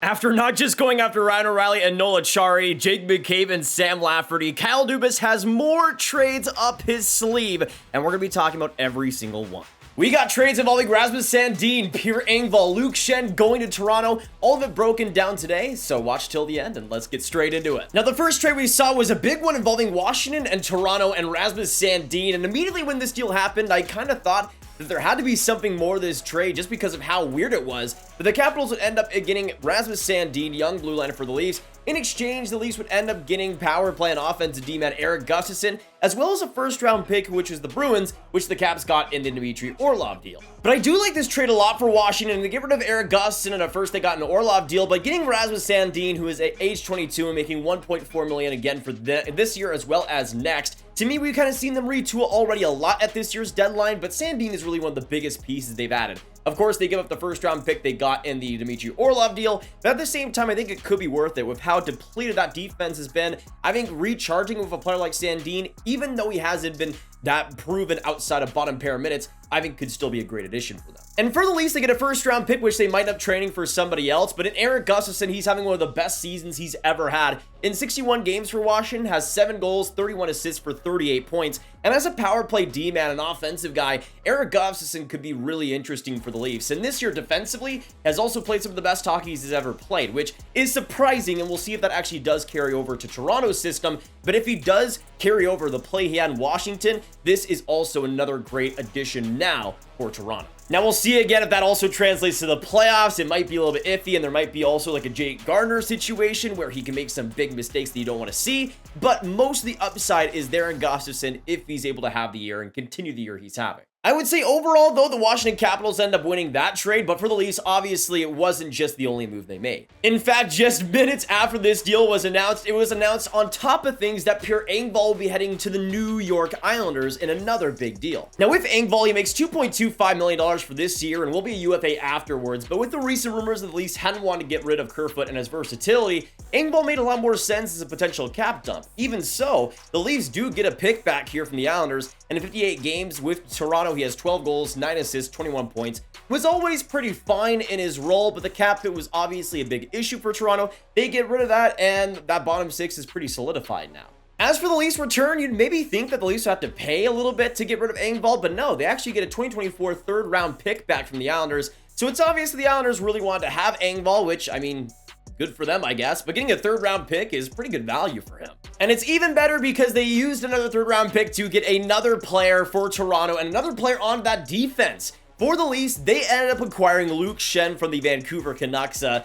After not just going after Ryan O'Reilly and Nola Chari, Jake McCabe and Sam Lafferty, Kyle Dubas has more trades up his sleeve, and we're going to be talking about every single one. We got trades involving Rasmus Sandin, Pierre, Engvall, Luke Schenn going to Toronto, all of it broken down today, so watch till the end and let's get straight into it. Now the first trade we saw was a big one involving Washington and Toronto and Rasmus Sandin, and immediately when this deal happened, I kind of thought that there had to be something more to this trade just because of how weird it was, but the Capitals would end up getting Rasmus Sandin, young blue liner for the Leafs. In exchange, the Leafs would end up getting power play and offensive D-man Erik Gustafsson, as well as a first-round pick, which was the Bruins, which the Caps got in the Dmitry Orlov deal. But I do like this trade a lot for Washington. They get rid of Erik Gustafsson, and at first they got an Orlov deal, but getting Rasmus Sandin, who is age 22 and making $1.4 million again for this year as well as next. To me, we've kind of seen them retool already a lot at this year's deadline, but Sandin is really one of the biggest pieces they've added. Of course, they give up the first-round pick they got in the Dmitry Orlov deal, but at the same time, I think it could be worth it with how depleted that defense has been. I think recharging with a player like Sandin, even though he hasn't been that proven outside of bottom pair minutes, I think could still be a great addition for them. And for the Leafs, they get a first-round pick, which they might end up trading for somebody else, but in Erik Gustafsson, he's having one of the best seasons he's ever had. In 61 games for Washington, has 7 goals, 31 assists for 38 points, and as a power play D-man, an offensive guy, Erik Gustafsson could be really interesting for the Leafs. And this year, defensively, has also played some of the best hockey he's ever played, which is surprising, and we'll see if that actually does carry over to Toronto's system. But if he does carry over the play he had in Washington, this is also another great addition now for Toronto. Now we'll see again if that also translates to the playoffs. It might be a little bit iffy, and there might be also like a Jake Gardiner situation where he can make some big mistakes that you don't want to see, but most of the upside is there in Gustafsson if he's able to have the year and continue the year he's having. I would say overall, though, the Washington Capitals end up winning that trade, but for the Leafs, obviously, it wasn't just the only move they made. In fact, just minutes after this deal was announced, it was announced on top of things that Pierre Engvall will be heading to the New York Islanders in another big deal. Now, with Engvall, he makes $2.25 million for this year and will be a UFA afterwards, but with the recent rumors that the Leafs hadn't wanted to get rid of Kerfoot and his versatility, Engvall made a lot more sense as a potential cap dump. Even so, the Leafs do get a pick back here from the Islanders, and in 58 games with Toronto, he has 12 goals, 9 assists, 21 points. Was always pretty fine in his role, but the cap hit was obviously a big issue for Toronto. They get rid of that, and that bottom six is pretty solidified now. As for the Leafs return, you'd maybe think that the Leafs have to pay a little bit to get rid of Engvall, but no, they actually get a 2024 third-round pick back from the Islanders. So it's obvious that the Islanders really wanted to have Engvall, which, I mean, good for them, I guess, but getting a third-round pick is pretty good value for him. And it's even better because they used another third-round pick to get another player for Toronto and another player on that defense. For the Leafs, they ended up acquiring Luke Schenn from the Vancouver Canucks, a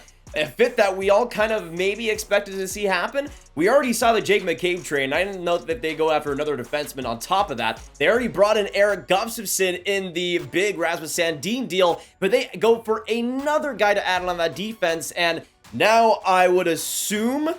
fit that we all kind of maybe expected to see happen. We already saw the Jake McCabe trade, and I didn't know that they go after another defenseman on top of that. They already brought in Erik Gustafsson in the big Rasmus Sandin deal, but they go for another guy to add on that defense, and now I would assume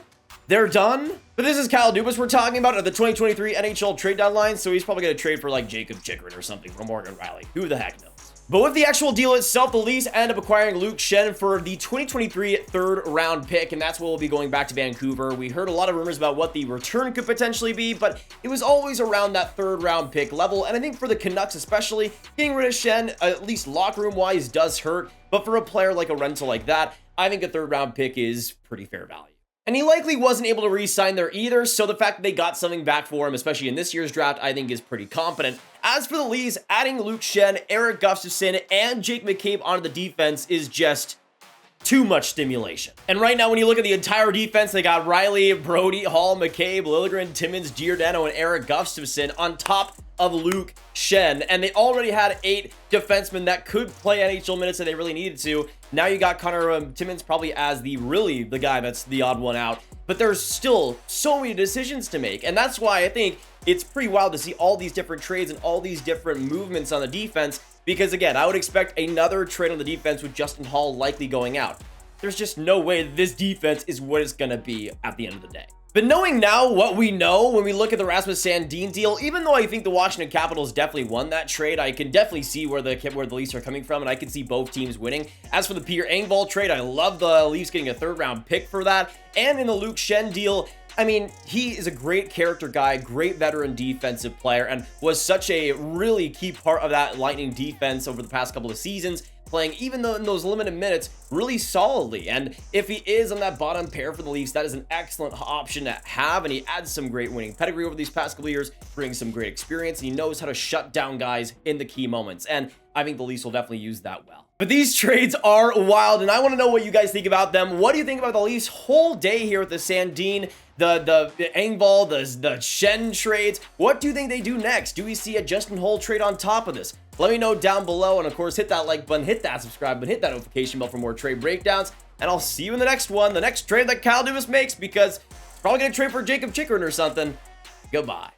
they're done. But this is Kyle Dubas we're talking about at the 2023 NHL trade deadline, so he's probably going to trade for like Jacob Chikrin or something from Morgan Riley. Who the heck knows? But with the actual deal itself, the Leafs end up acquiring Luke Schenn for the 2023 third-round pick, and that's what will be going back to Vancouver. We heard a lot of rumors about what the return could potentially be, but it was always around that third-round pick level, and I think for the Canucks especially, getting rid of Schenn, at least locker room-wise, does hurt, but for a player like a rental like that, I think a third-round pick is pretty fair value. And he likely wasn't able to re-sign there either, so the fact that they got something back for him, especially in this year's draft, I think is pretty competent. As for the Leafs, adding Luke Schenn, Erik Gustafsson, and Jake McCabe onto the defense is just too much stimulation. And right now, when you look at the entire defense, they got Riley, Brody, Hall, McCabe, Liljegren, Timmins, Giordano, and Erik Gustafsson on top of Luke Schenn, and they already had 8 defensemen that could play NHL minutes that they really needed to. Now you got Connor Timmins probably as the guy that's the odd one out, but there's still so many decisions to make, and that's why I think it's pretty wild to see all these different trades and all these different movements on the defense, because again, I would expect another trade on the defense with Justin Hall likely going out. There's just no way that this defense is what it's going to be at the end of the day. But knowing now what we know when we look at the Rasmus Sandin deal, even though I think the Washington Capitals definitely won that trade, I can definitely see where the Leafs are coming from, and I can see both teams winning. As for the Pierre Engvall trade, I love the Leafs getting a third-round pick for that. And in the Luke Schenn deal, I mean, he is a great character guy, great veteran defensive player, and was such a really key part of that Lightning defense over the past couple of seasons. playing, even though in those limited minutes, really solidly. And if he is on that bottom pair for the Leafs, that is an excellent option to have, and he adds some great winning pedigree over these past couple of years, brings some great experience, and he knows how to shut down guys in the key moments. And I think the Leafs will definitely use that well. But these trades are wild, and I want to know what you guys think about them. What do you think about the Leafs' whole day here with the Sandin, the Engvall, the Schenn trades? What do you think they do next? Do we see a Justin Holl trade on top of this? Let me know down below, and of course, hit that like button, hit that subscribe button, hit that notification bell for more trade breakdowns, and I'll see you in the next one, the next trade that Kyle Dubas makes, because he's probably going to trade for Jacob Chikrin or something. Goodbye.